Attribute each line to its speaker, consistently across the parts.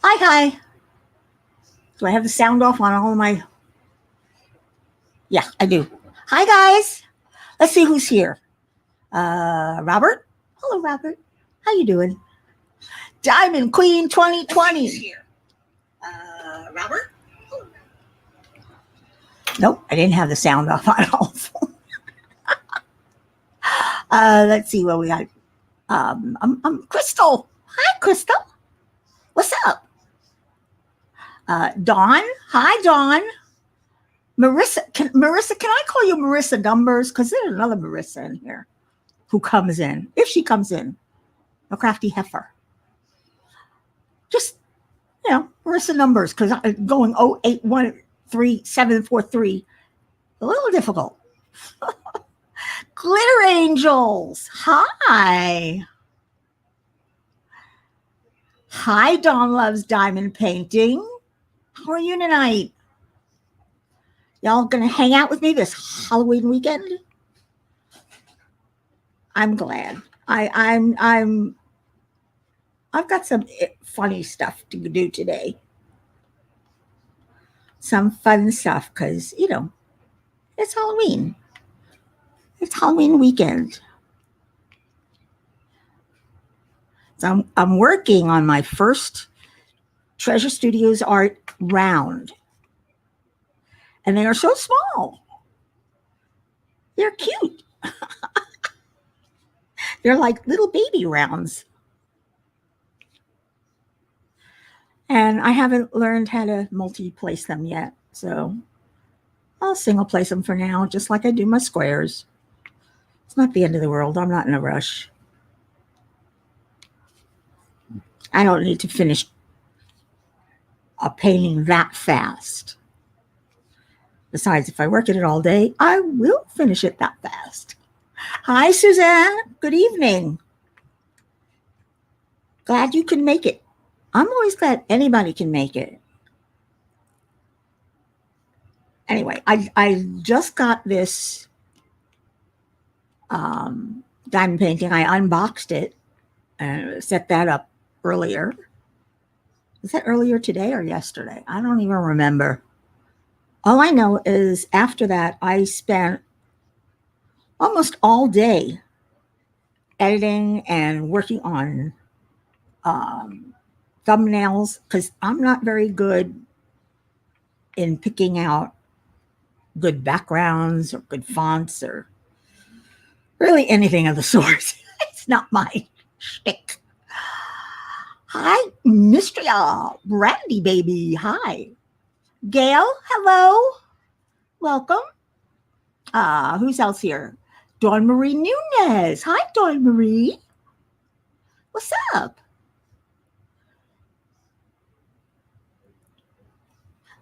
Speaker 1: Hi, hi. Do I have the sound off on all of my? Yeah, I do. Hi, guys. Let's see who's here. Robert. Hello, Robert. How you doing? Diamond Queen 2020. Robert. Nope, I didn't have the sound off on all. Let's see what we got. I'm Crystal. Hi, Crystal. What's up? Dawn. Hi, Dawn. Marissa, can I call you Marissa Numbers? Because there's another Marissa in here who comes in, if she comes in, a crafty heifer. Just, Marissa Numbers, because going 0813-743, a little difficult. Glitter Angels. Hi. Hi, Dawn Loves Diamond Painting. How are you tonight? Y'all gonna hang out with me this Halloween weekend? I'm glad. I've got some funny stuff to do today. Some fun stuff because it's Halloween. It's Halloween weekend. So I'm working on my first Treasure Studios art round. And they are so small. They're cute. They're like little baby rounds. And I haven't learned how to multi-place them yet. So I'll single place them for now, just like I do my squares. It's not the end of the world. I'm not in a rush. I don't need to finish a painting that fast. Besides, if I work at it all day, I will finish it that fast. Hi, Suzanne. Good evening. Glad you can make it. I'm always glad anybody can make it. Anyway, I just got this diamond painting. I unboxed it and set that up earlier. Was that earlier today or yesterday? I don't even remember. All I know is after that, I spent almost all day editing and working on thumbnails because I'm not very good in picking out good backgrounds or good fonts or really anything of the sort. It's not my shtick. Hi, Mistria, Brandy baby. Hi. Gail, hello. Welcome. Who's else here? Dawn Marie Nunez. Hi, Dawn Marie. What's up?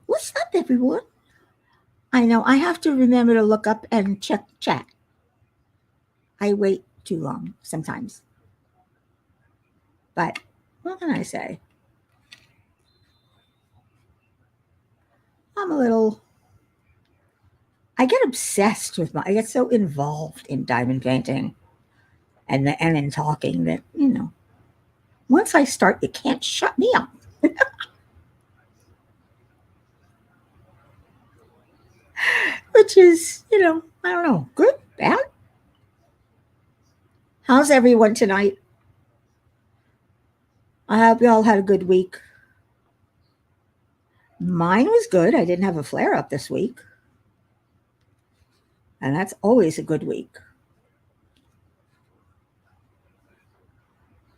Speaker 1: What's up, everyone? I know I have to remember to look up and check chat. I wait too long sometimes. But what can I say? I get obsessed with I get so involved in diamond painting and in talking that, once I start, you can't shut me up. Which is, I don't know, good, bad. How's everyone tonight? I hope you all had a good week. Mine was good. I didn't have a flare up this week. And that's always a good week.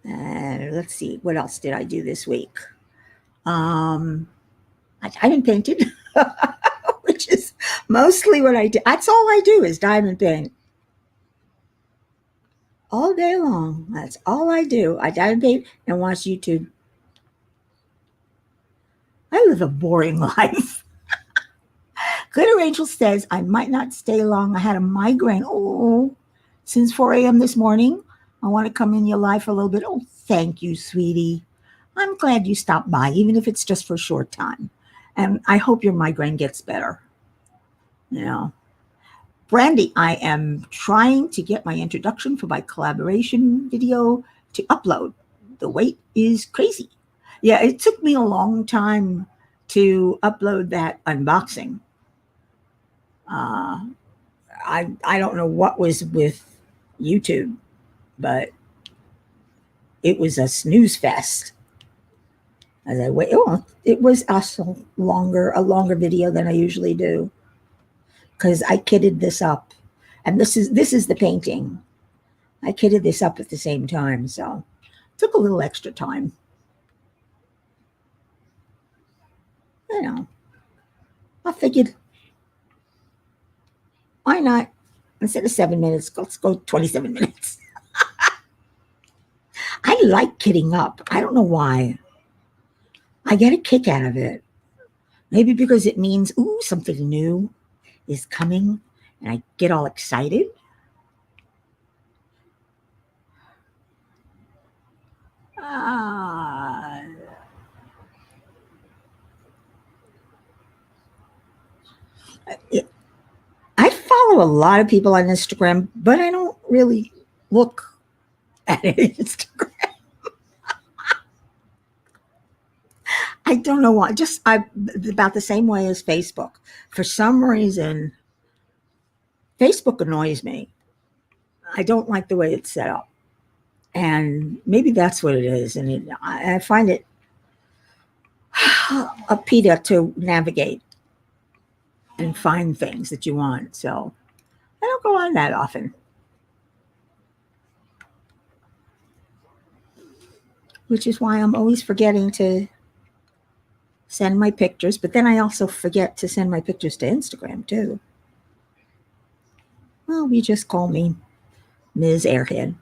Speaker 1: And let's see, what else did I do this week? I diamond painted, which is mostly what I do. That's all I do is diamond paint. All day long. That's all I do. I diamond paint and watch YouTube. I live a boring life. Glitter Angel says, I might not stay long. I had a migraine. Oh, since 4 a.m. this morning. I want to come in your life for a little bit. Oh, thank you, sweetie. I'm glad you stopped by, even if it's just for a short time. And I hope your migraine gets better. Brandy, I am trying to get my introduction for my collaboration video to upload. The wait is crazy. Yeah, it took me a long time to upload that unboxing. Uh, I don't know what was with YouTube, but it was a snooze fest. As I wait, oh, it was also a longer video than I usually do because I kitted this up, and this is the painting. I kitted this up at the same time, so it took a little extra time. You know, I figured why not? Instead of 7 minutes, let's go 27 minutes. I like kitting up. I don't know why. I get a kick out of it. Maybe because it means, ooh, something new is coming, and I get all excited. Uh, it, I follow a lot of people on Instagram, but I don't really look at Instagram. I don't know why. Just I about the same way as Facebook. For some reason, Facebook annoys me. I don't like the way it's set up, and maybe that's what it is. And I find it a pita to navigate and find things that you want. So I don't go on that often, which is why I'm always forgetting to send my pictures. But then I also forget to send my pictures to Instagram too. Well, you just call me Ms. Airhead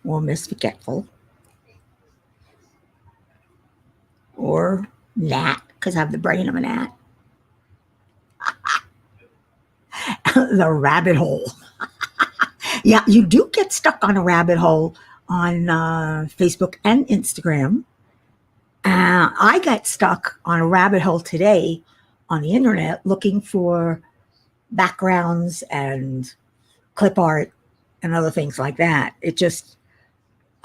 Speaker 1: or Miss Forgetful or Gnat because I have the brain of a gnat. The rabbit hole. Yeah, you do get stuck on a rabbit hole on Facebook and Instagram. I got stuck on a rabbit hole today on the internet looking for backgrounds and clip art and other things like that. It just,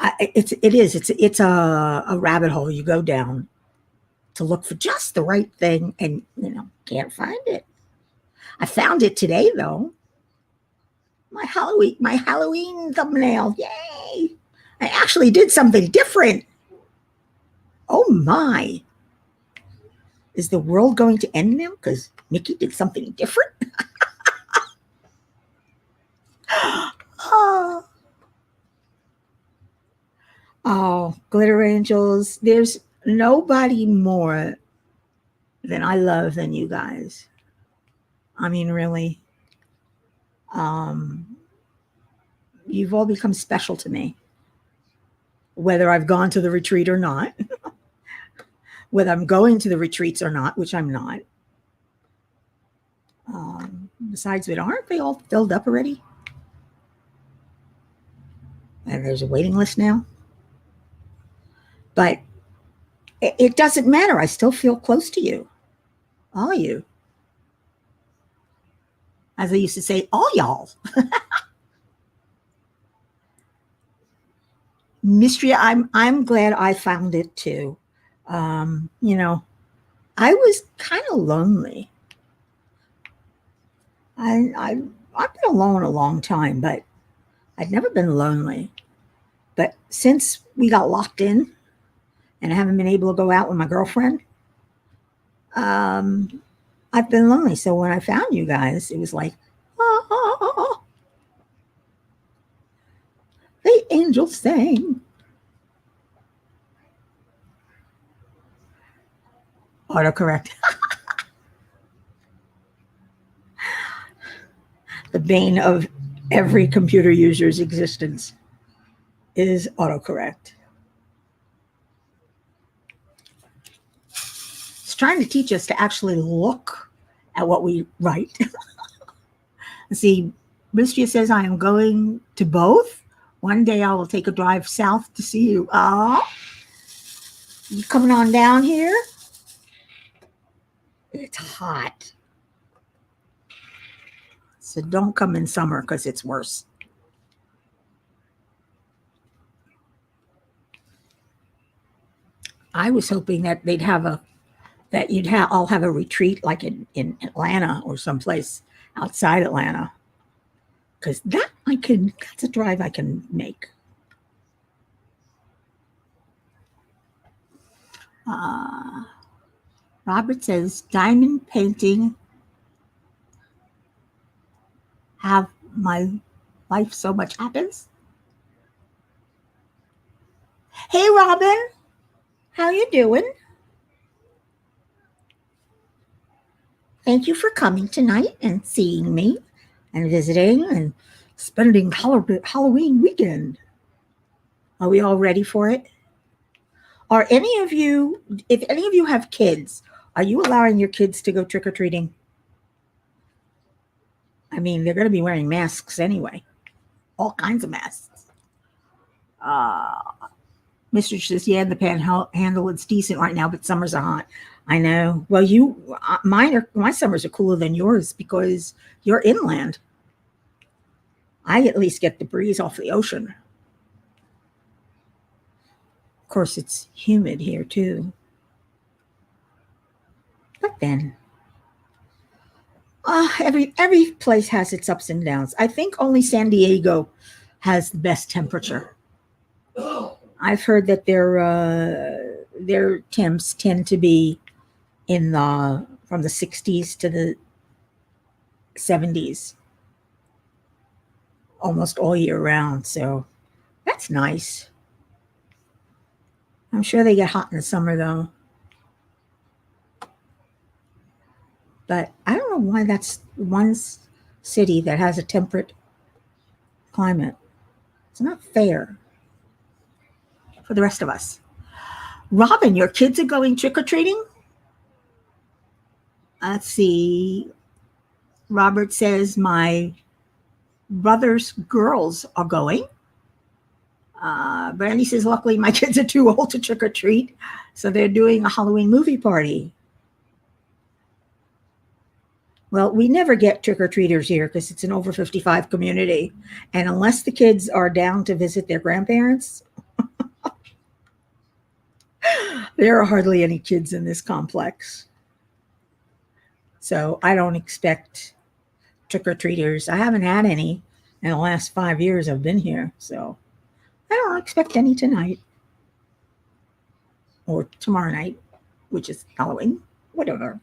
Speaker 1: it's a rabbit hole you go down to look for just the right thing, and can't find it. I found it today though. My Halloween thumbnail. Yay! I actually did something different. Oh my. Is the world going to end now because Mickey did something different? Oh, oh, glitter angels. There's nobody more than I love than you guys. I mean, really. Um, you've all become special to me, whether I've gone to the retreat or not, whether I'm going to the retreats or not, which I'm not. Besides, but aren't they all filled up already? And there's a waiting list now. But it doesn't matter. I still feel close to you, all of you. As I used to say, all y'all. Mystery. I'm glad I found it too. You know, I was kind of lonely. I I've been alone a long time, but I'd never been lonely. But since we got locked in and I haven't been able to go out with my girlfriend, um, I've been lonely. So when I found you guys, it was like, oh, the angels sang. Autocorrect. The bane of every computer user's existence is autocorrect. It's trying to teach us to actually look at what we write. See, Mysteria says, I am going to both. One day I will take a drive south to see you. Oh, you coming on down here? It's hot. So don't come in summer because it's worse. I was hoping that all have a retreat like in Atlanta or someplace outside Atlanta. Because that's a drive I can make. Uh, Robert says, diamond painting have my life so much happens. Hey, Robin, how you doing? Thank you for coming tonight and seeing me and visiting and spending Halloween weekend. Are we all ready for it? Are any of you, if any of you have kids, are you allowing your kids to go trick or treating? I mean, they're going to be wearing masks anyway, all kinds of masks. Uh, Mr. says, yeah, the panhandle it's decent right now, but summers are hot. I know. Well, my summers are cooler than yours because you're inland. I at least get the breeze off the ocean. Of course, it's humid here too. But then, every place has its ups and downs. I think only San Diego has the best temperature. I've heard that their temps tend to be from the 60s to the 70s almost all year round. So that's nice. I'm sure they get hot in the summer though. But I don't know why that's one city that has a temperate climate. It's not fair for the rest of us. Robin, your kids are going trick or treating? Let's see. Robert says, my brother's girls are going. Brandy says, luckily my kids are too old to trick or treat, so they're doing a Halloween movie party. Well, we never get trick or treaters here because it's an over 55 community. And unless the kids are down to visit their grandparents, there are hardly any kids in this complex. So I don't expect trick or treaters. I haven't had any in the last 5 years I've been here. So I don't expect any tonight or tomorrow night, which is Halloween, whatever.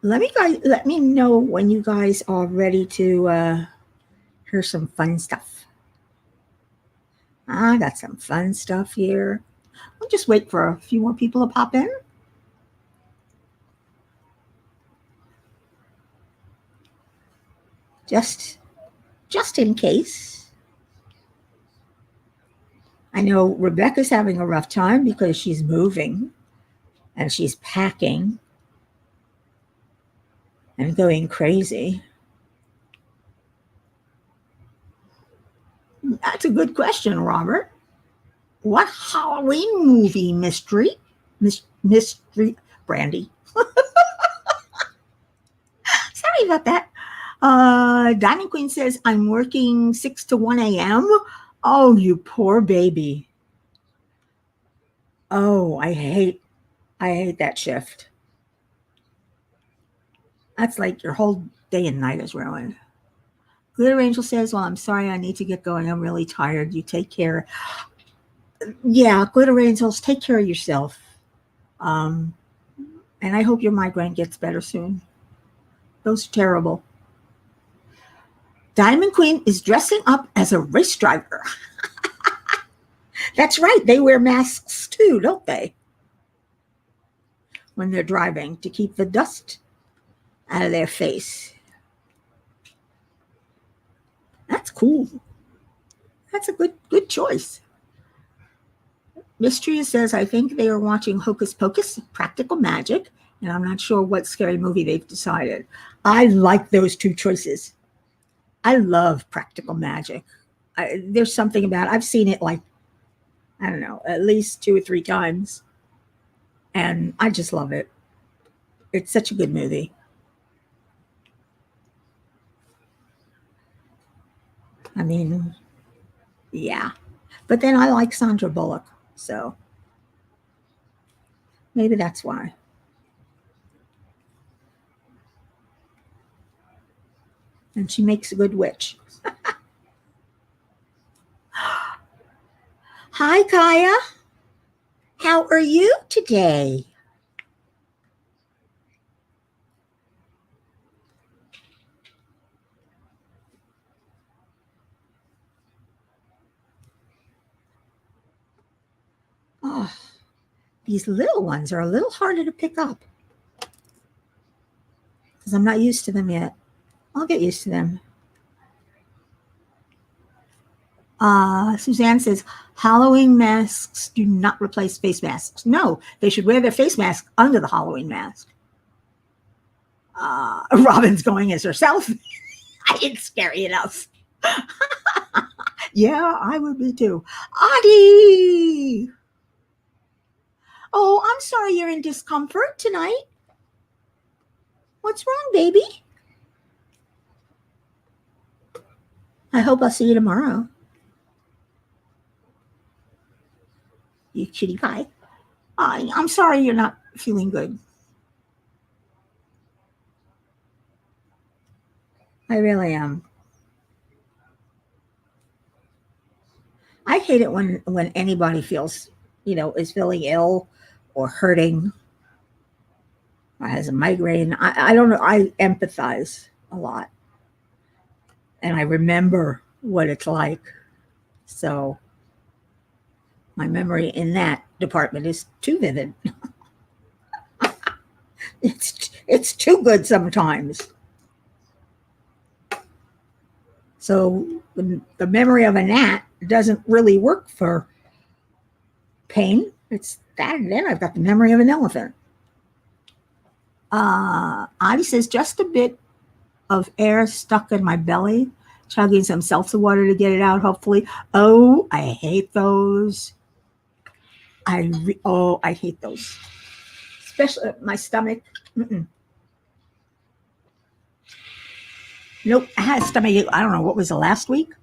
Speaker 1: Let me know when you guys are ready to hear some fun stuff. I got some fun stuff here. I'll just wait for a few more people to pop in. Just in case. I know Rebecca's having a rough time because she's moving and she's packing and going crazy. That's a good question, Robert. What Halloween movie mystery? Mystery, Brandy. Sorry about that. Diamond Queen says, I'm working 6 to 1 a.m. Oh, you poor baby. Oh, I hate that shift. That's like your whole day and night is ruined. Glitter Angel says, well, I'm sorry, I need to get going. I'm really tired. You take care. Yeah, Glitter Angels, take care of yourself. And I hope your migraine gets better soon. Those are terrible. Diamond Queen is dressing up as a race driver. That's right. They wear masks too, don't they? When they're driving to keep the dust out of their face. That's cool. That's a good choice. Mystery says, I think they are watching Hocus Pocus, Practical Magic, and I'm not sure what scary movie they've decided. I like those two choices. I love Practical Magic. There's something about it. I've seen it like, I don't know, at least 2 or 3 times. And I just love it. It's such a good movie. I mean, yeah. But then I like Sandra Bullock, so maybe that's why. And she makes a good witch. Hi, Kaya. How are you today? Oh, these little ones are a little harder to pick up because I'm not used to them yet. I'll get used to them. Suzanne says Halloween masks do not replace face masks. No, they should wear their face mask under the Halloween mask. Robin's going as herself. I didn't scare you enough. Yeah, I would be too. Audie! Oh, I'm sorry you're in discomfort tonight. What's wrong, baby? I hope I'll see you tomorrow. You kitty pie. I'm sorry you're not feeling good. I really am. I hate it when anybody feels, is feeling ill or hurting or has a migraine. I don't know. I empathize a lot. And I remember what it's like. So my memory in that department is too vivid. It's too good sometimes. So the memory of a gnat doesn't really work for pain. It's that, and then I've got the memory of an elephant. Adi says just a bit of air stuck in my belly, chugging some seltzer water to get it out, hopefully. Oh, I hate those. I hate those. Especially my stomach. Mm-mm. Nope, I had stomach. I don't know, what was the last week?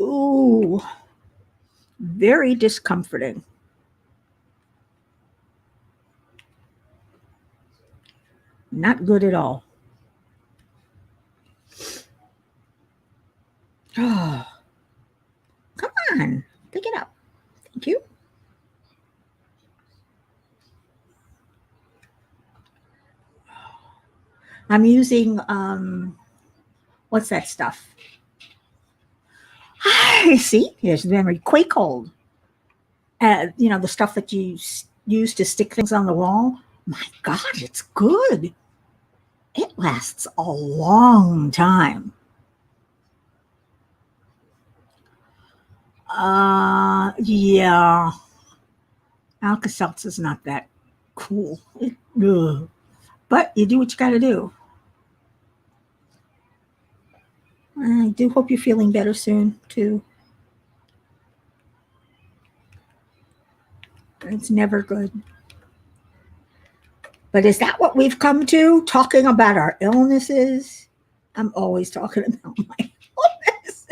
Speaker 1: Ooh, very discomforting. Not good at all. Oh, come on, pick it up. Thank you. I'm using what's that stuff? See, here's the memory. Quake hold. The stuff that you use to stick things on the wall. My God, it's good. It lasts a long time. Yeah. Alka-Seltzer's not that cool. But you do what you got to do. I do hope you're feeling better soon, too. It's never good. But is that what we've come to? Talking about our illnesses? I'm always talking about my illness.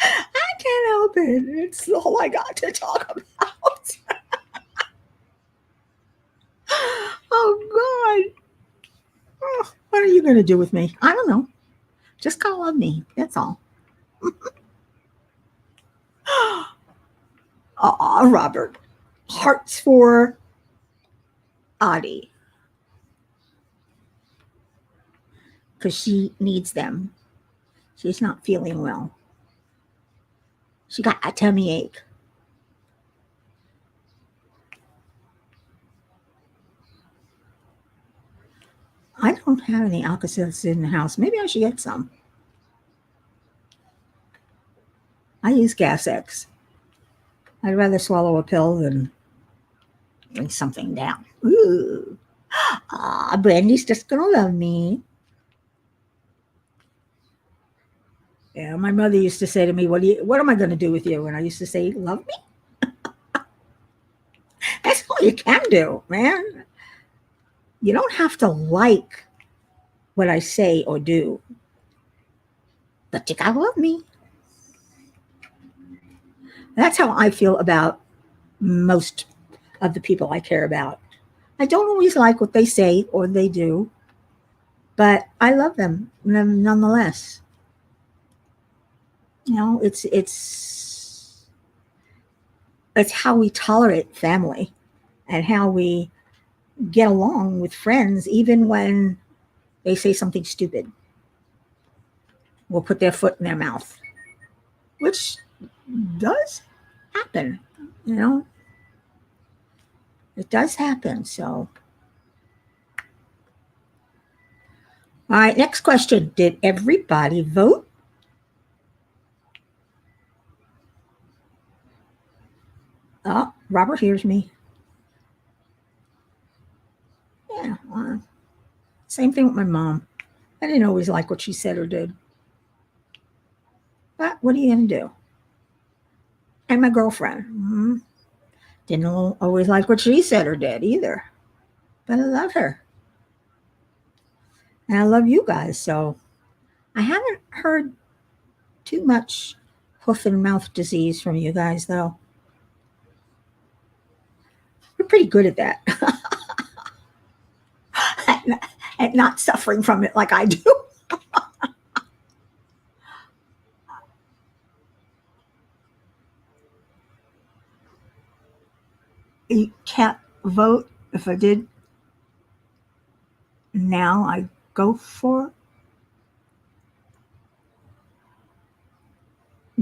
Speaker 1: I can't help it. It's all I got to talk about. Oh, God. Oh, what are you going to do with me? I don't know. Just call on me. That's all. Robert. Hearts for Audie. Because she needs them. She's not feeling well. She got a tummy ache. I don't have any Alka-Seltzer in the house. Maybe I should get some. I use Gas X. I'd rather swallow a pill than drink something down. Ooh. Brandy's just going to love me. Yeah, my mother used to say to me, what am I going to do with you? And I used to say, love me? That's all you can do, man. You don't have to like what I say or do. but you gotta love me. That's how I feel about most of the people I care about. I don't always like what they say or they do, but I love them nonetheless. You know, it's how we tolerate family and how we get along with friends, even when they say something stupid. Will put their foot in their mouth, which does happen. You know, it does happen. So, all right, next question. Did everybody vote? Oh, Robert hears me. Yeah, same thing with my mom. I didn't always like what she said or did. But what are you going to do? And my girlfriend. Didn't always like what she said or did either. But I love her. And I love you guys. So I haven't heard too much hoof and mouth disease from you guys, though. We're pretty good at that. At not suffering from it like I do. You can't vote. If I did now, I go for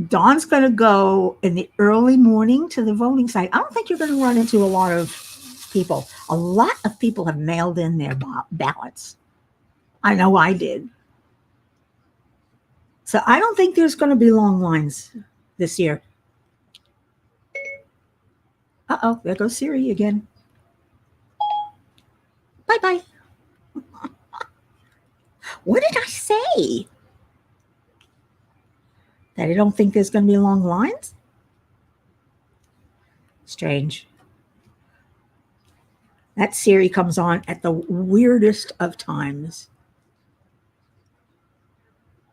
Speaker 1: Dawn's going to go in the early morning to the voting site. I don't think you're going to run into a lot of people. A lot of people have mailed in their ballots. I know I did. So I don't think there's going to be long lines this year. Uh-oh, there goes Siri again. Bye-bye. What did I say? That I don't think there's going to be long lines? Strange. That Siri comes on at the weirdest of times.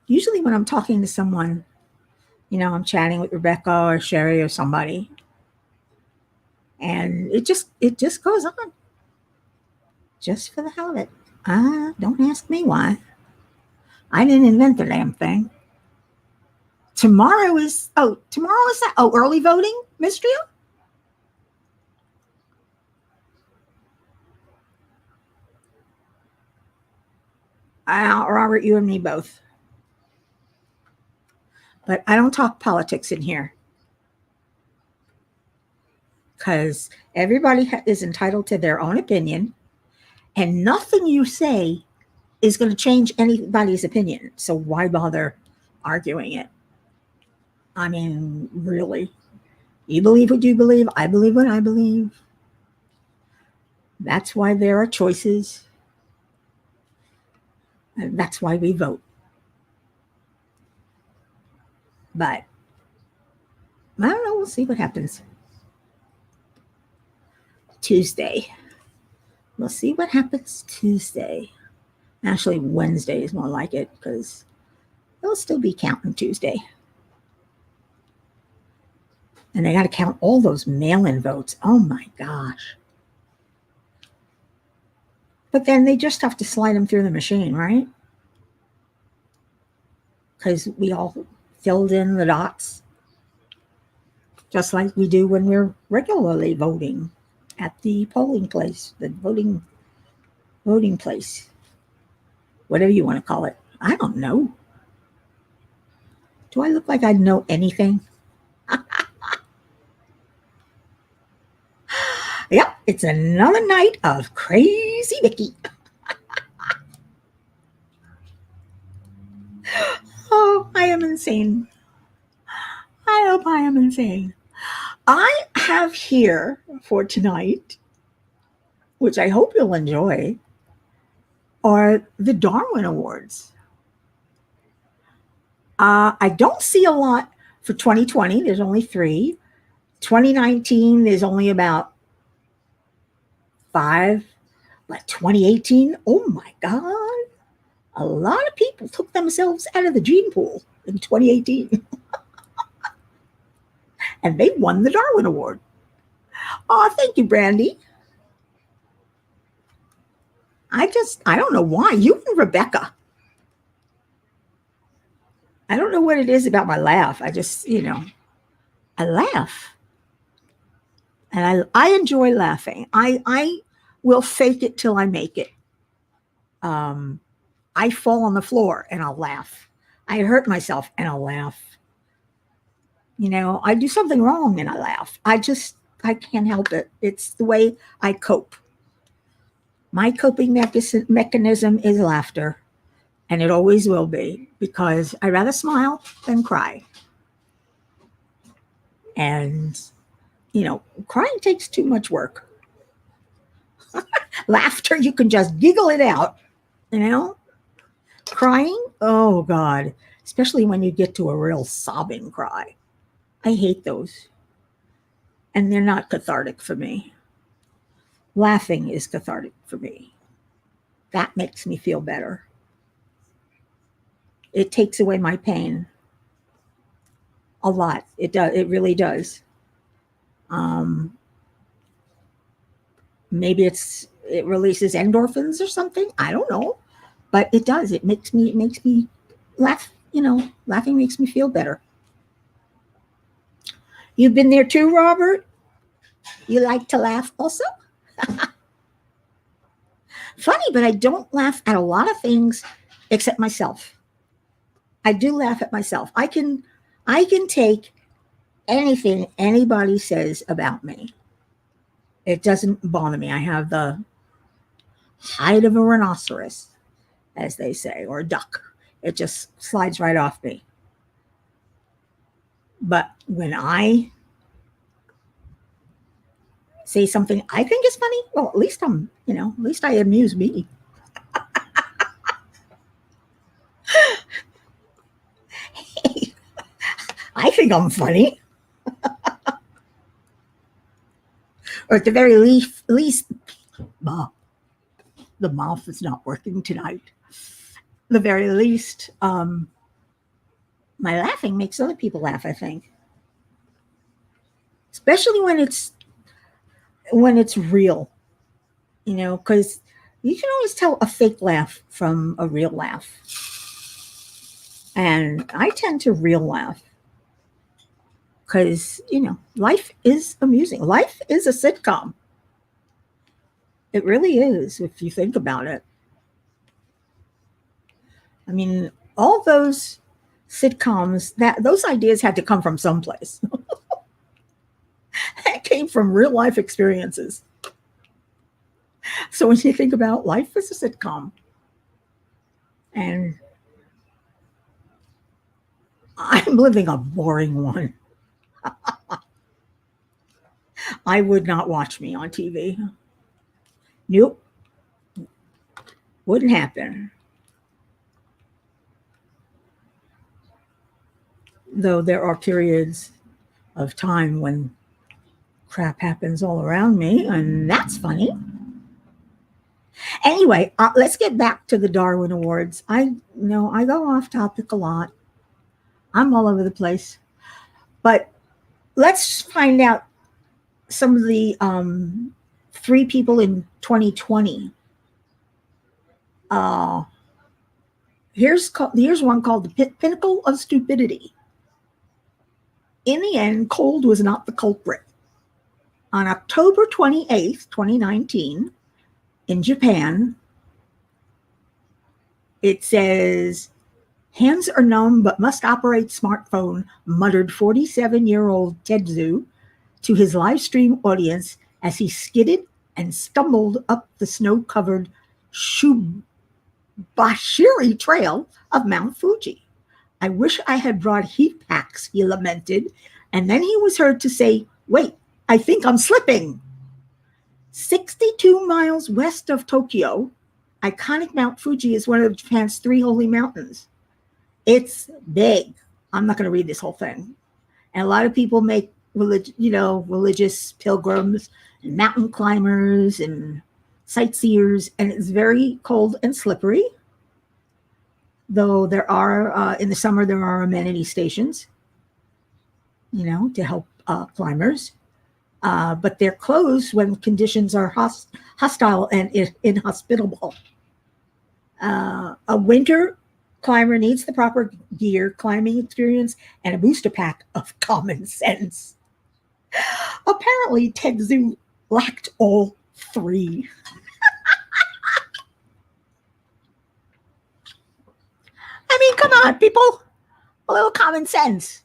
Speaker 1: Usually when I'm talking to someone, you know, I'm chatting with Rebecca or Sherry or somebody, and it just goes on. Just for the hell of it. Don't ask me why. I didn't invent the damn thing. Tomorrow is that? Oh, early voting, Miss Trio? Robert, you and me both. But I don't talk politics in here. Because everybody is entitled to their own opinion, and nothing you say is going to change anybody's opinion. So why bother arguing it? I mean, really. You believe what you believe. I believe what I believe. That's why there are choices. And that's why we vote. But I don't know. We'll see what happens. Tuesday. We'll see what happens Tuesday. Actually, Wednesday is more like it because they'll still be counting Tuesday. And they got to count all those mail-in votes. Oh my gosh. But then they just have to slide them through the machine, right? Because we all filled in the dots just like we do when we're regularly voting at the polling place, the voting place, whatever you want to call it. I don't know. Do I look like I know anything? Yep, it's another night of Crazy Vicky. Oh, I am insane. I hope I am insane. I have here for tonight, which I hope you'll enjoy, are the Darwin Awards. I don't see a lot for 2020. There's only 3. 2019, there's only about 5. But 2018, oh my God. A lot of people took themselves out of the gene pool in 2018 and they won the Darwin Award. Oh, thank you, Brandy. I don't know why. You and Rebecca. I don't know what it is about my laugh. I just, I laugh. And I enjoy laughing. I will fake it till I make it. Um, I fall on the floor and I'll laugh. I hurt myself and I'll laugh. I do something wrong and I laugh. I can't help it. It's the way I cope. My coping mechanism is laughter, and it always will be because I rather smile than cry. And, crying takes too much work. Laughter, you can just giggle it out, you know? Crying, oh God, especially when you get to a real sobbing cry. I hate those. And they're not cathartic for me. Laughing is cathartic for me. That makes me feel better. It takes away my pain a lot. It does. It really does. Um, Maybe it releases endorphins or something. I don't know, but it does. It makes me laugh. Laughing makes me feel better. You've been there too, Robert. You like to laugh also? Funny, but I don't laugh at a lot of things except myself. I do laugh at myself. I can take anything anybody says about me. It doesn't bother me. I have the hide of a rhinoceros, as they say, or a duck. It just slides right off me. But when I say something I think is funny, well, at least I amuse me. I think I'm funny. Or at the very least, the mouth is not working tonight. The very least, my laughing makes other people laugh, I think. Especially when it's real, because you can always tell a fake laugh from a real laugh. And I tend to real laugh because, life is amusing. Life is a sitcom. It really is, if you think about it. I mean, all those sitcoms, those ideas had to come from someplace. That came from real life experiences. So when you think about life as a sitcom, and I'm living a boring one. I would not watch me on TV. Nope, wouldn't happen. Though there are periods of time when crap happens all around me, and that's funny. Anyway, let's get back to the Darwin Awards. I know I go off topic a lot. I'm all over the place, but let's find out some of the three people in 2020. Uh, here's one called the Pinnacle of Stupidity. In the end, cold was not the culprit. On October 28th, 2019, in Japan, it says, hands are numb but must operate smartphone, muttered 47-year-old Tetsu to his live stream audience as he skidded and stumbled up the snow-covered Shubashiri Trail of Mount Fuji. I wish I had brought heat packs, he lamented, and then he was heard to say, wait, I think I'm slipping. 62 miles west of Tokyo, iconic Mount Fuji is one of Japan's three holy mountains. It's big. I'm not going to read this whole thing. And a lot of people make religious pilgrims and mountain climbers and sightseers, and it's very cold and slippery. though there are, in the summer, there are amenity stations, to help climbers. But they're closed when conditions are hostile and inhospitable. A winter climber needs the proper gear, climbing experience, and a booster pack of common sense. Apparently, Tetsu lacked all three. I mean, come on, people. A little common sense.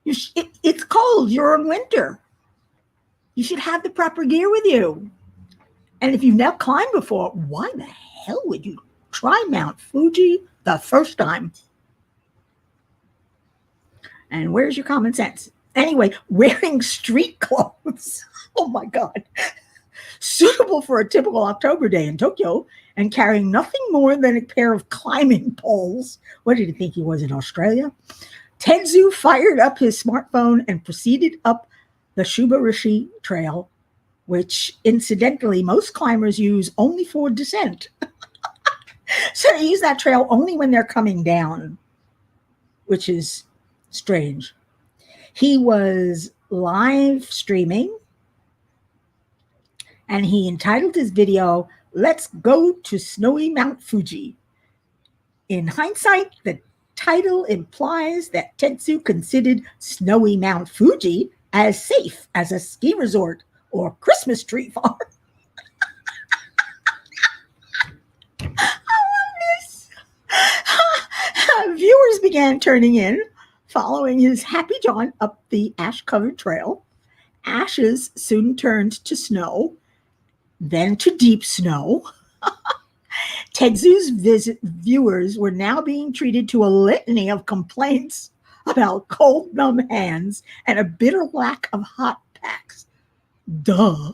Speaker 1: It's cold. You're in winter. You should have the proper gear with you. And if you've never climbed before, why the hell would you try Mount Fuji the first time? And where's your common sense? Anyway, wearing street clothes. Oh my God. Suitable for a typical October day in Tokyo, and carrying nothing more than a pair of climbing poles. What did he think he was in Australia? Tetsu fired up his smartphone and proceeded up the Shubarishi Trail, which incidentally most climbers use only for descent. So they use that trail only when they're coming down, which is strange. He was live streaming, and he entitled his video, "Let's Go to Snowy Mount Fuji." In hindsight, the title implies that Tetsu considered Snowy Mount Fuji as safe as a ski resort or Christmas tree farm. I love this. Viewers began turning in, following his happy jaunt up the ash-covered trail. Ashes soon turned to snow, then to deep snow. Tetsu's viewers were now being treated to a litany of complaints about cold, numb hands and a bitter lack of hot packs. Duh.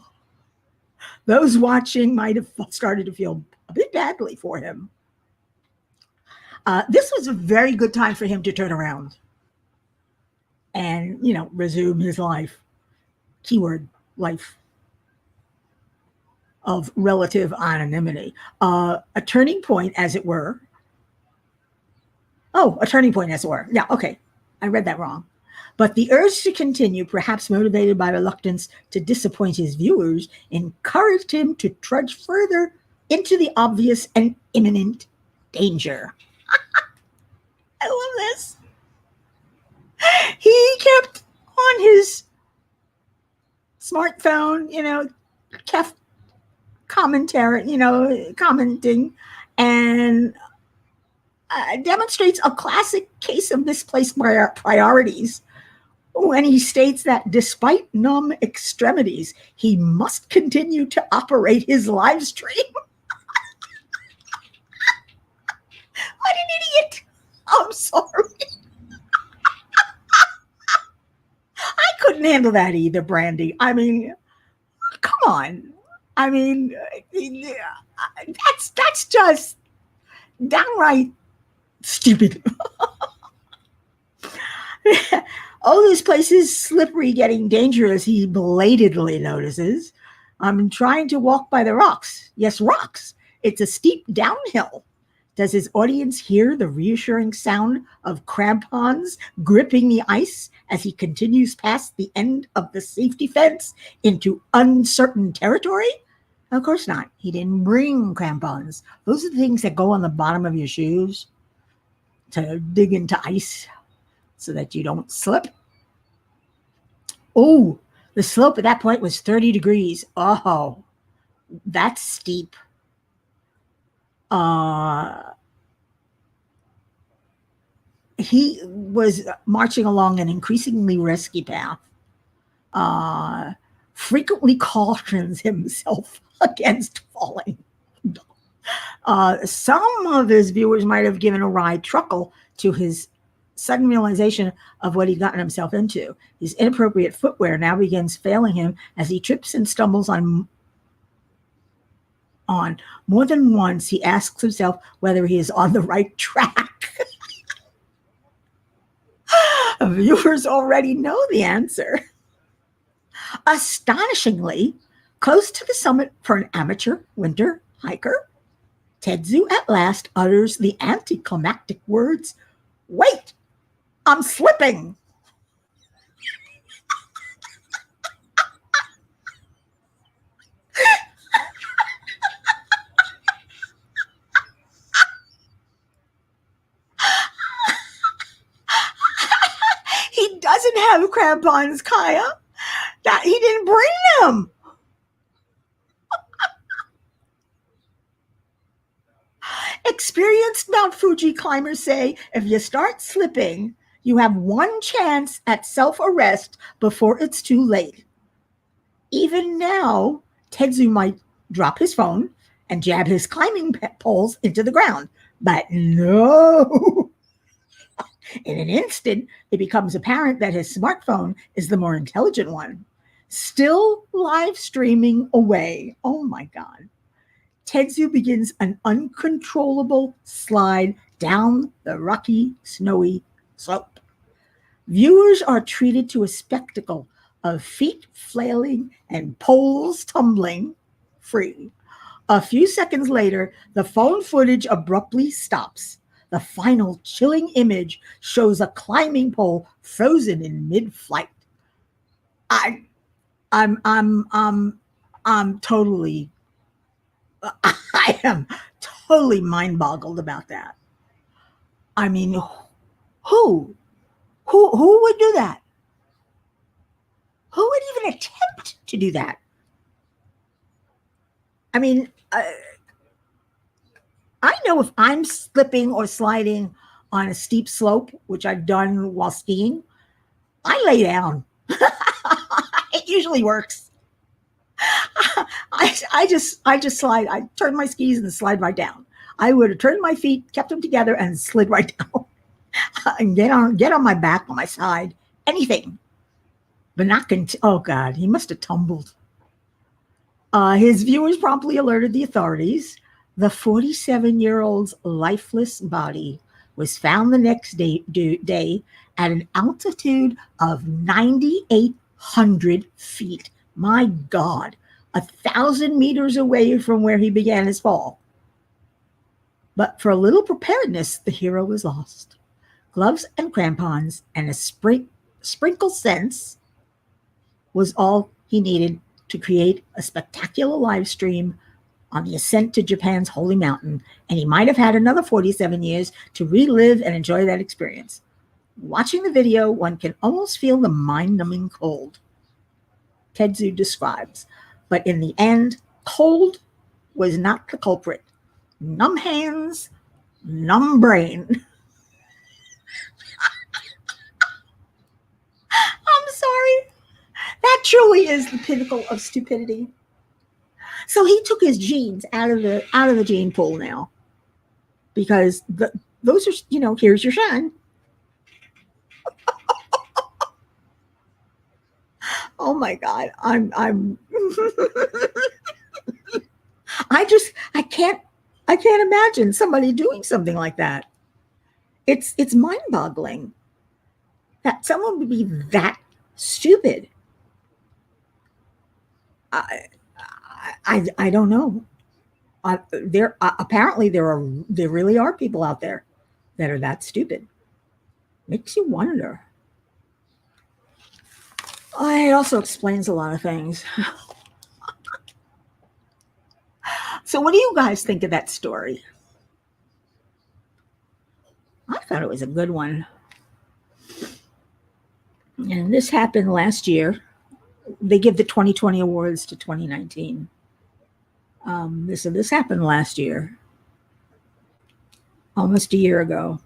Speaker 1: Those watching might have started to feel a bit badly for him. This was a very good time for him to turn around and, resume his life. Keyword, life. Of relative anonymity. A turning point, as it were. Oh, a turning point, as it were. Yeah, okay. I read that wrong. But the urge to continue, perhaps motivated by reluctance to disappoint his viewers, encouraged him to trudge further into the obvious and imminent danger. I love this. He kept on his smartphone, kept commenting, and demonstrates a classic case of misplaced priorities when he states that despite numb extremities, he must continue to operate his live stream. What an idiot. I'm sorry. I couldn't handle that either, Brandy. I mean, come on. I mean, that's just downright stupid. Oh, this place is slippery, getting dangerous, he belatedly notices. I'm trying to walk by the rocks. Yes, rocks. It's a steep downhill. Does his audience hear the reassuring sound of crampons gripping the ice as he continues past the end of the safety fence into uncertain territory? Of course not. He didn't bring crampons. Those are the things that go on the bottom of your shoes to dig into ice so that you don't slip. Oh, the slope at that point was 30 degrees. Oh, that's steep. He was marching along an increasingly risky path. Frequently cautions himself against falling. Some of his viewers might have given a wry chuckle to his sudden realization of what he'd gotten himself into. His inappropriate footwear now begins failing him as he trips and stumbles on. More than once, he asks himself whether he is on the right track. Viewers already know the answer. Astonishingly, close to the summit for an amateur winter hiker, Tetsu at last utters the anticlimactic words, "Wait, I'm slipping." He doesn't have crampons, Kaya. That he didn't bring them. Experienced Mount Fuji climbers say if you start slipping, you have one chance at self arrest before it's too late. Even now, Tetsu might drop his phone and jab his climbing poles into the ground. But no. In an instant, it becomes apparent that his smartphone is the more intelligent one. Still live streaming away. Oh my God. Tetsu begins an uncontrollable slide down the rocky, snowy slope. Viewers are treated to a spectacle of feet flailing and poles tumbling free. A few seconds later, the phone footage abruptly stops. The final chilling image shows a climbing pole frozen in mid-flight. I, I'm totally, I am totally mind-boggled about that. I mean, who, who would do that? Who would even attempt to do that? I mean, I know if I'm slipping or sliding on a steep slope, which I've done while skiing, I lay down. It usually works. I just slide. I turn my skis and slide right down. I would have turned my feet, kept them together, and slid right down and get on my back, on my side, anything. But not oh God, he must have tumbled. His viewers promptly alerted the authorities. The 47-year-old's lifeless body was found the next day at an altitude of 9,800 feet. My God, 1,000 meters away from where he began his fall. But for a little preparedness, the hero was lost. Gloves and crampons and a sprinkle sense was all he needed to create a spectacular live stream on the ascent to Japan's holy mountain, and he might have had another 47 years to relive and enjoy that experience. Watching the video, one can almost feel the mind-numbing cold, Tetsu describes. But in the end, cold was not the culprit. Numb hands, numb brain. I'm sorry. That truly is the pinnacle of stupidity. So he took his jeans out of the gene pool now, because those are, here's your shine. Oh my God, I'm I can't imagine somebody doing something like that. It's mind-boggling that someone would be that stupid. I don't know. Apparently there really are people out there that are that stupid. Makes you wonder. It also explains a lot of things. So what do you guys think of that story? I thought it was a good one. And this happened last year. They give the 2020 awards to 2019. So this happened last year, almost a year ago.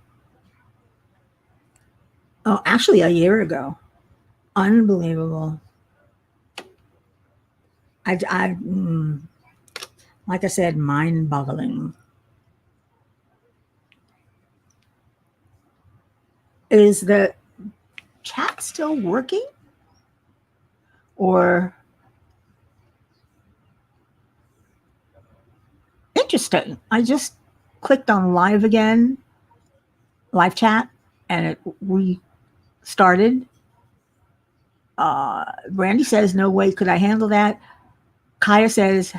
Speaker 1: Oh, actually a year ago. Unbelievable. Like I said, mind-boggling. Is the chat still working? Or interesting. I just clicked on live again, live chat, and it restarted. Brandy says, no way could I handle that. Kaya says,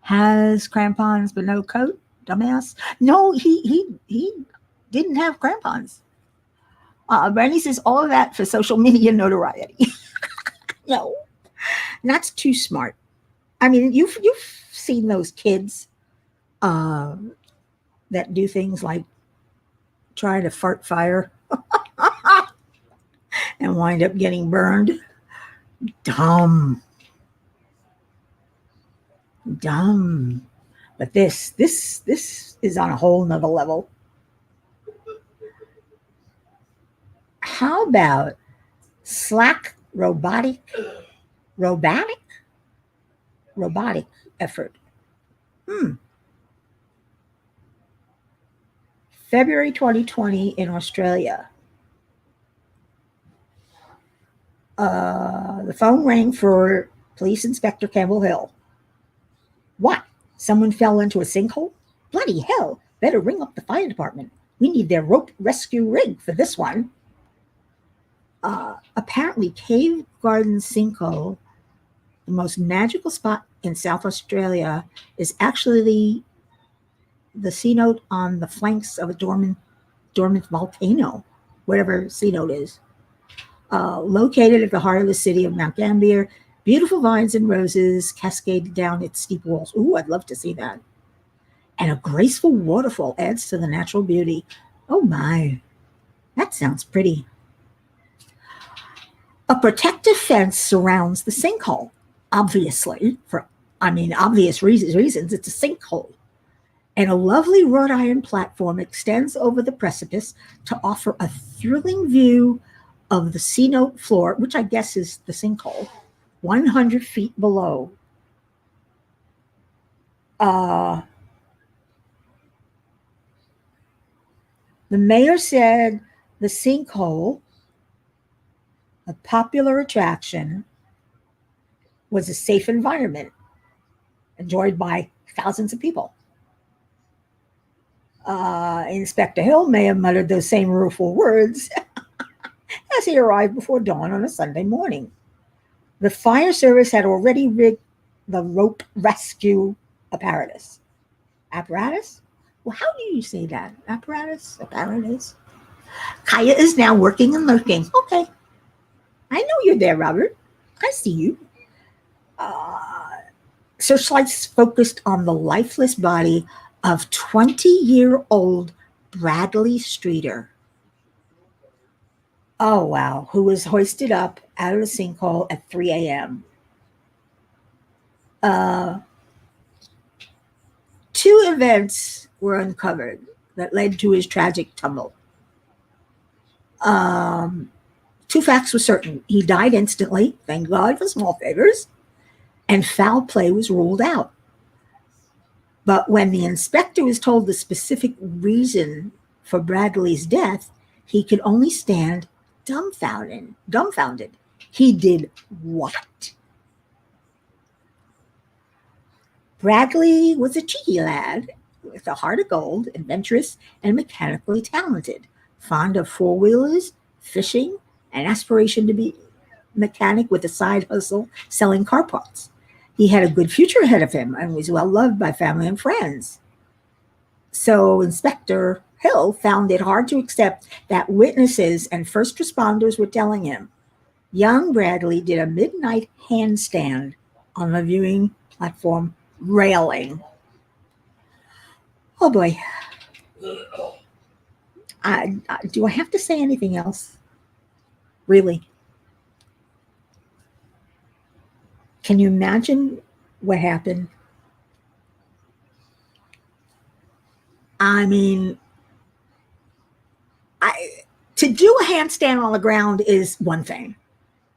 Speaker 1: has crampons but no coat. dumbass. No, he didn't have crampons. Brandy says all of that for social media notoriety. No, that's too smart. I mean, you've seen those kids uh, that do things like try to fart fire and wind up getting burned. Dumb, dumb. But this is on a whole nother level. How about Slack robotic robotic effort? Hmm. February 2020 in Australia. The phone rang for Police Inspector Campbell Hill. What? Someone fell into a sinkhole? Bloody hell! Better ring up the fire department. We need their rope rescue rig for this one. Apparently, Cave Garden Sinkhole, the most magical spot in South Australia, is actually the C note on the flanks of a dormant volcano, whatever C note is. Located at the heart of the city of Mount Gambier, beautiful vines and roses cascade down its steep walls. Ooh, I'd love to see that. And a graceful waterfall adds to the natural beauty. Oh my, that sounds pretty. A protective fence surrounds the sinkhole. Obviously, obvious reasons, it's a sinkhole. And a lovely wrought iron platform extends over the precipice to offer a thrilling view of the C note floor, which I guess is the sinkhole, 100 feet below. The mayor said the sinkhole, a popular attraction, was a safe environment enjoyed by thousands of people. Inspector Hill may have muttered those same rueful words as he arrived before dawn on a Sunday morning. The fire service had already rigged the rope rescue apparatus. Apparatus? Well, how do you say that? Apparatus? Apparatus? Kaya is now working and lurking. Okay. I know you're there, Robert. I see you. Searchlights focused on the lifeless body of 20-year-old Bradley Streeter. Oh, wow. Who was hoisted up out of the sinkhole at 3 a.m. Two events were uncovered that led to his tragic tumble. Two facts were certain. He died instantly, thank God for small favors, and foul play was ruled out. But when the inspector was told the specific reason for Bradley's death, he could only stand dumbfounded. He did what? Bradley was a cheeky lad with a heart of gold, adventurous and mechanically talented, fond of four-wheelers, fishing, and aspiration to be mechanic with a side hustle selling car parts. He had a good future ahead of him and was well loved by family and friends. So Inspector Hill found it hard to accept that witnesses and first responders were telling him young Bradley did a midnight handstand on the viewing platform railing. Oh boy. Do I have to say anything else? Really? Can you imagine what happened? I mean, to do a handstand on the ground is one thing,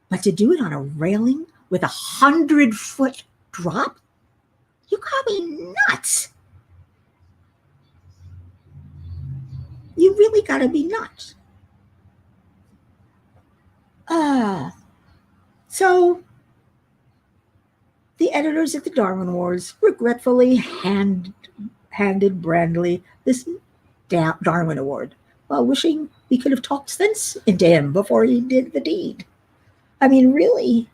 Speaker 1: but to do it on a railing with 100-foot drop, you gotta be nuts. You really gotta be nuts. So the editors at the Darwin Awards regretfully handed Bradley this Darwin Award while wishing he could have talked sense into him before he did the deed. I mean, really?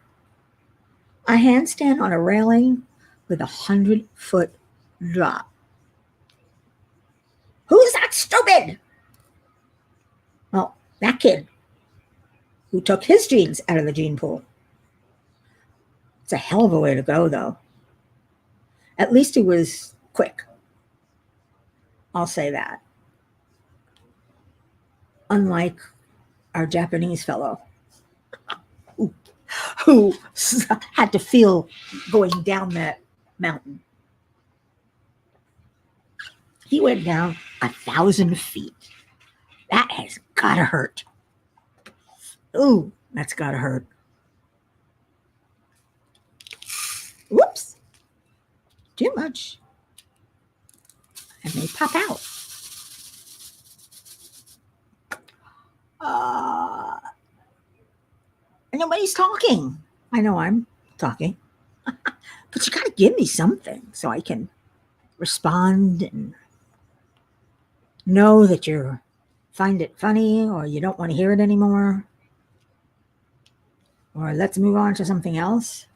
Speaker 1: A handstand on a railing with 100-foot drop. Who's that stupid? Well, that kid who took his genes out of the gene pool. It's a hell of a way to go, though. At least he was quick. I'll say that. Unlike our Japanese fellow who had to feel going down that mountain. He went down 1,000 feet. That has gotta hurt. Ooh, that's gotta hurt. Whoops. Too much. And they pop out. Nobody's talking. I know I'm talking. But you gotta give me something so I can respond and know that you find it funny or you don't want to hear it anymore. Or let's move on to something else.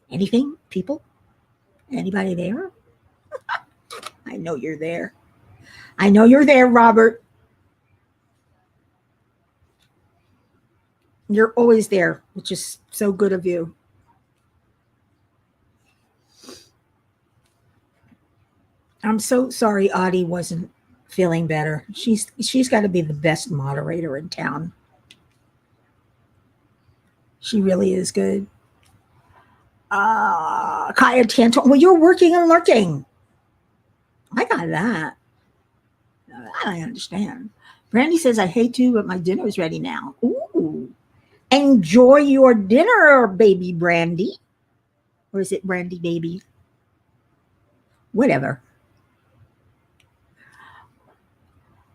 Speaker 1: Anything? People? Anybody there? I know you're there. I know you're there, Robert. You're always there, which is so good of you. I'm so sorry Audie wasn't feeling better. She's got to be the best moderator in town. She really is good. Kaya Tanto. Well, you're working and lurking. I got that. I understand. Brandy says, I hate to, but my dinner is ready now. Ooh. Enjoy your dinner, baby Brandy. Or is it Brandy baby? Whatever.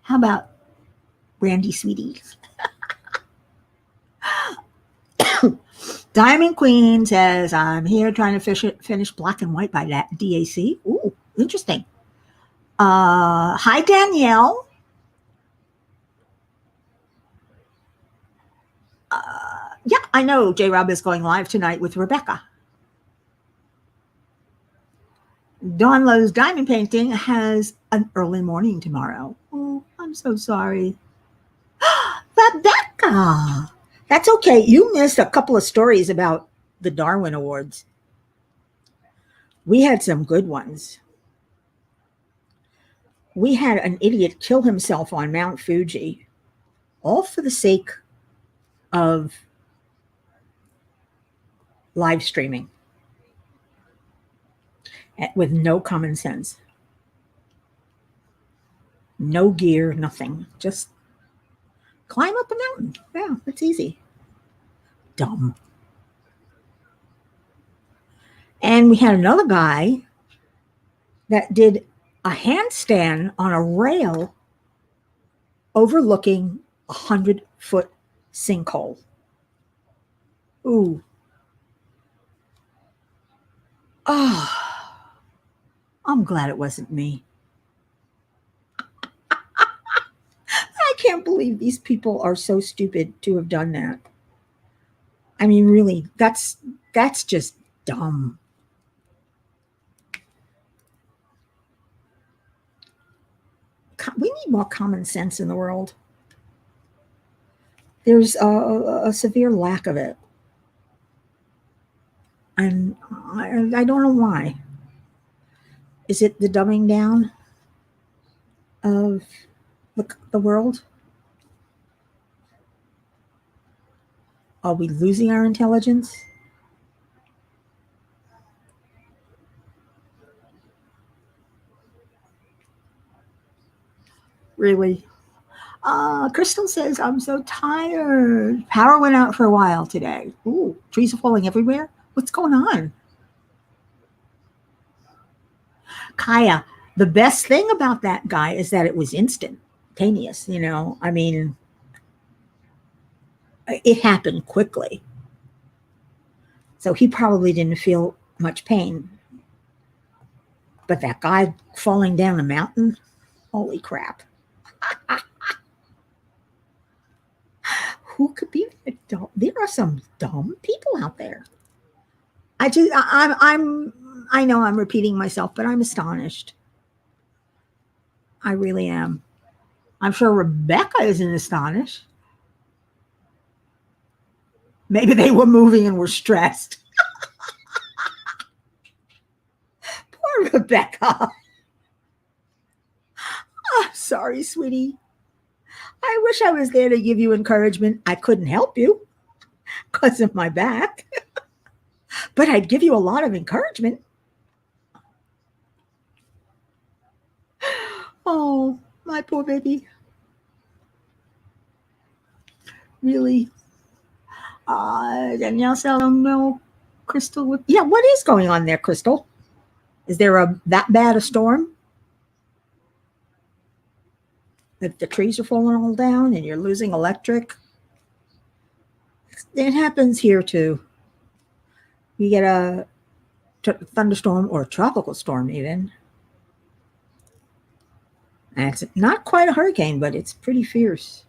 Speaker 1: How about Brandy sweetie? Diamond Queen says, I'm here trying to finish Black and White by that DAC. Ooh, interesting. Hi, Danielle. Yeah, I know J-Rob is going live tonight with Rebecca. Dawn Lowe's diamond painting has an early morning tomorrow. Oh, I'm so sorry. Rebecca! That's okay. You missed a couple of stories about the Darwin Awards. We had some good ones. We had an idiot kill himself on Mount Fuji, all for the sake of live streaming with no common sense. No gear, nothing. Just climb up a mountain. Yeah, it's easy. Dumb. And we had another guy that did a handstand on a rail overlooking 100-foot sinkhole. Ooh. Oh, I'm glad it wasn't me. I can't believe these people are so stupid to have done that. I mean, really, that's just dumb. We need more common sense in the world. There's a severe lack of it. And I don't know why. Is it the dumbing down of the world? Are we losing our intelligence? Really? Crystal says, I'm so tired. Power went out for a while today. Ooh, trees are falling everywhere. What's going on? Kaya, the best thing about that guy is that it was instantaneous. You know, I mean, it happened quickly. So he probably didn't feel much pain. But that guy falling down a mountain, holy crap. Who could be dumb? There are some dumb people out there. I know I'm repeating myself, but I'm astonished. I really am. I'm sure Rebecca isn't astonished. Maybe they were moving and were stressed. Poor Rebecca. Oh, sorry, sweetie. I wish I was there to give you encouragement. I couldn't help you because of my back, but I'd give you a lot of encouragement. Oh, my poor baby. Really. Danielle said, "Oh no, Crystal." Yeah, what is going on there, Crystal? Is there that bad a storm? That the trees are falling all down and you're losing electric? It happens here too. You get a thunderstorm or a tropical storm even. And it's not quite a hurricane, but it's pretty fierce.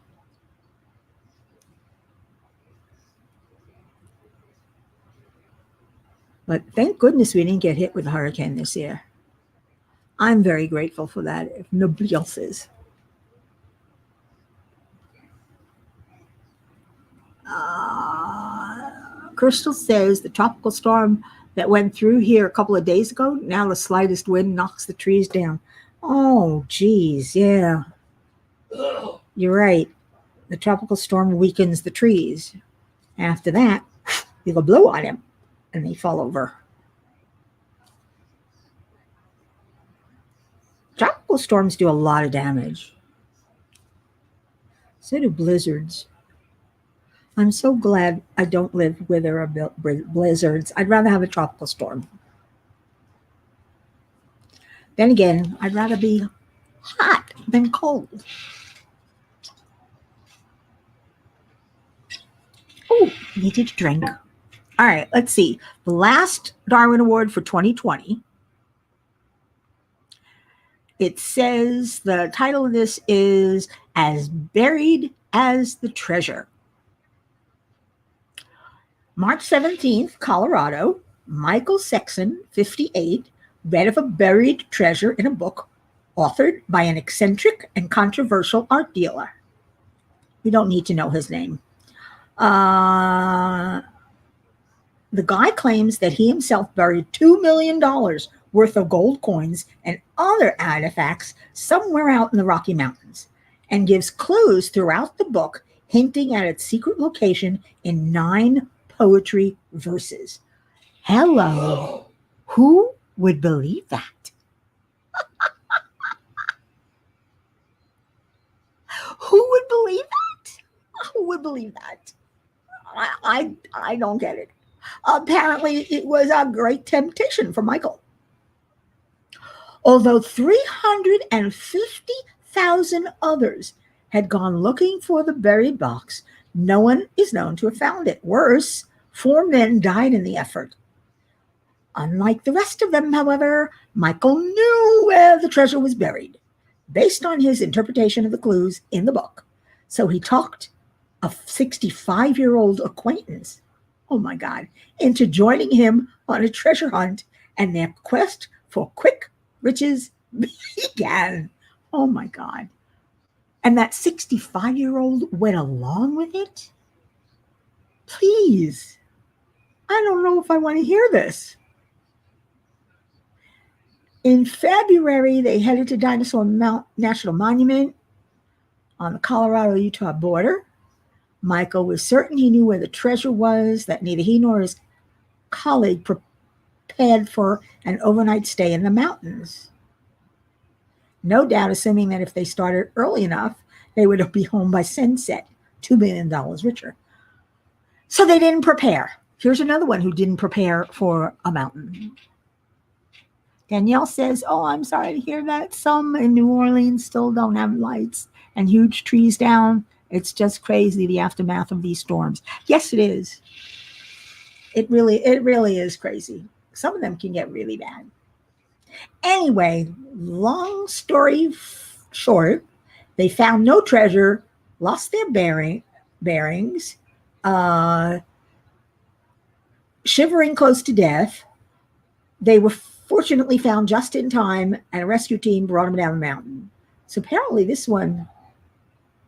Speaker 1: But thank goodness we didn't get hit with a hurricane this year. I'm very grateful for that, if nobody else is. Crystal says the tropical storm that went through here a couple of days ago, now the slightest wind knocks the trees down. Oh, geez, yeah. You're right. The tropical storm weakens the trees. After that, you'll blow on them and they fall over. Tropical storms do a lot of damage. So do blizzards. I'm so glad I don't live where there are blizzards. I'd rather have a tropical storm. Then again, I'd rather be hot than cold. Oh, needed a drink. All right, let's see. The last Darwin Award for 2020. It says the title of this is As Buried as the Treasure. March 17th, Colorado, Michael Sexton, 58, read of a buried treasure in a book authored by an eccentric and controversial art dealer. We don't need to know his name. The guy claims that he himself buried $2 million worth of gold coins and other artifacts somewhere out in the Rocky Mountains, and gives clues throughout the book hinting at its secret location in 9 poetry verses. Hello. Who would believe that? Who would believe that? Who would believe that? I don't get it. Apparently, it was a great temptation for Michael. Although 350,000 others had gone looking for the buried box, no one is known to have found it. Worse, 4 men died in the effort. Unlike the rest of them, however, Michael knew where the treasure was buried, based on his interpretation of the clues in the book. So he talked a 65-year-old acquaintance, oh my God, into joining him on a treasure hunt, and their quest for quick riches began. Oh my God. And that 65-year-old went along with it? Please. I don't know if I want to hear this. In February, they headed to Dinosaur National Monument on the Colorado-Utah border. Michael was certain he knew where the treasure was, that neither he nor his colleague prepared for an overnight stay in the mountains. No doubt assuming that if they started early enough, they would be home by sunset, $2 million richer. So they didn't prepare. Here's another one who didn't prepare for a mountain. Danielle says, oh, I'm sorry to hear that. Some in New Orleans still don't have lights and huge trees down. It's just crazy, the aftermath of these storms. Yes, it is. It really is crazy. Some of them can get really bad. Anyway, long story short, they found no treasure, lost their bearings, shivering close to death. They were fortunately found just in time, and a rescue team brought them down the mountain. So apparently,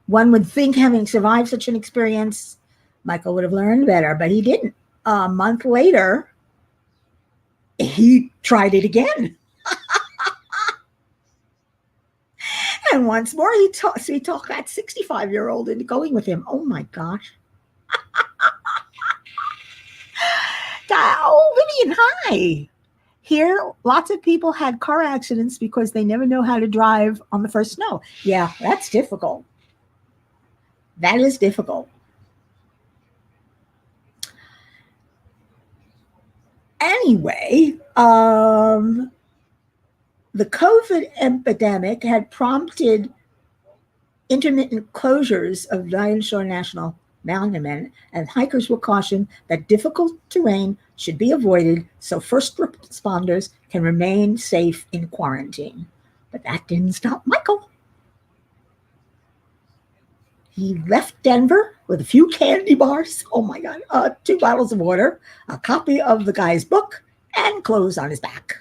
Speaker 1: one would think having survived such an experience, Michael would have learned better, but he didn't. A month later, he tried it again. And once more, he talked that 65-year-old into going with him. Oh my gosh. Oh, Vivian, hi. Here, lots of people had car accidents because they never know how to drive on the first snow. Yeah, that's difficult. That is difficult. Anyway, the COVID epidemic had prompted intermittent closures of Lion Shore National Monument, and hikers were cautioned that difficult terrain should be avoided so first responders can remain safe in quarantine. But that didn't stop Michael. He left Denver with a few candy bars, oh my God, 2 bottles of water, a copy of the guy's book, and clothes on his back.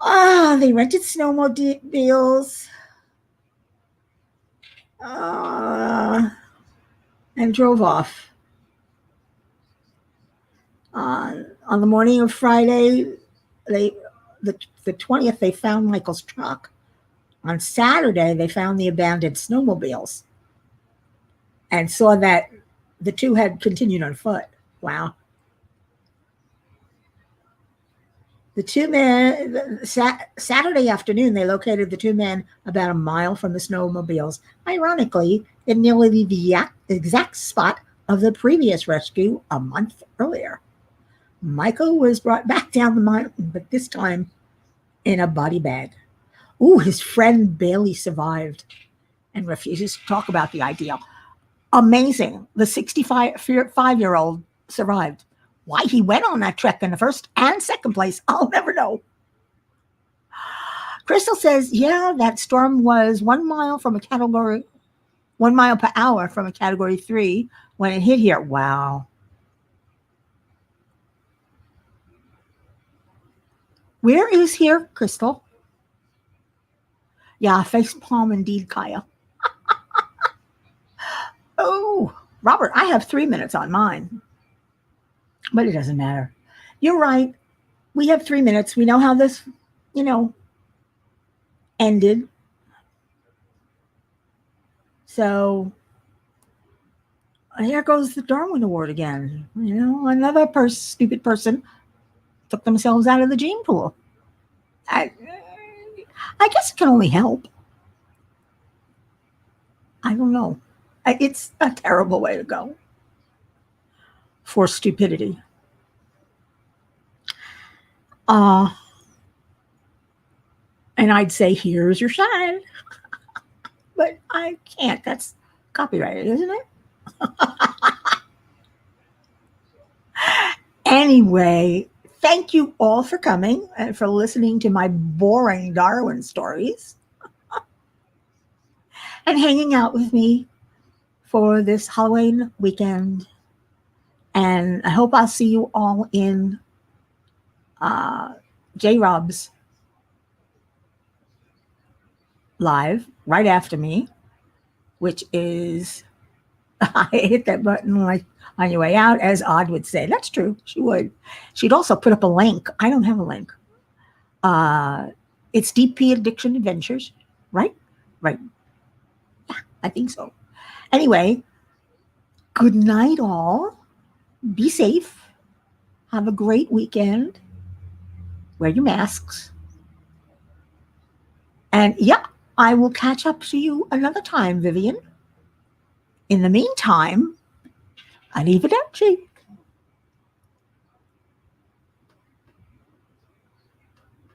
Speaker 1: They rented snowmobiles and drove off. On the morning of Friday, the 20th, they found Michael's truck. On Saturday, they found the abandoned snowmobiles and saw that the two had continued on foot. Wow. The 2 men, Saturday afternoon, they located the 2 men about a mile from the snowmobiles, ironically, in nearly the exact spot of the previous rescue a month earlier. Michael was brought back down the mountain, but this time in a body bag. Ooh, his friend Bailey survived and refuses to talk about the idea. Amazing. The 65-year-old survived. Why he went on that trek in the first and second place, I'll never know. Crystal says, yeah, that storm was 1 mile from a category, 1 mile per hour from a category 3 when it hit here. Wow. Where is here, Crystal? Yeah, face palm indeed, Kaya. Oh, Robert, I have 3 minutes on mine. But it doesn't matter. You're right. We have 3 minutes. We know how this, ended. So here goes the Darwin Award again. Another stupid person took themselves out of the gene pool. I guess it can only help. I don't know. It's a terrible way to go for stupidity. And I'd say, here's your shine. But I can't. That's copyrighted, isn't it? Anyway, thank you all for coming and for listening to my boring Darwin stories and hanging out with me for this Halloween weekend. And I hope I'll see you all in J. Rob's live right after me, which is, I hit that button like on your way out, as Odd would say. That's true. She would. She'd also put up a link. I don't have a link. It's DP Addiction Adventures, right? Right. Yeah, I think so. Anyway, good night, all. Be safe. Have a great weekend. Wear your masks. And yeah, I will catch up to you another time, Vivian. In the meantime, arrivederci.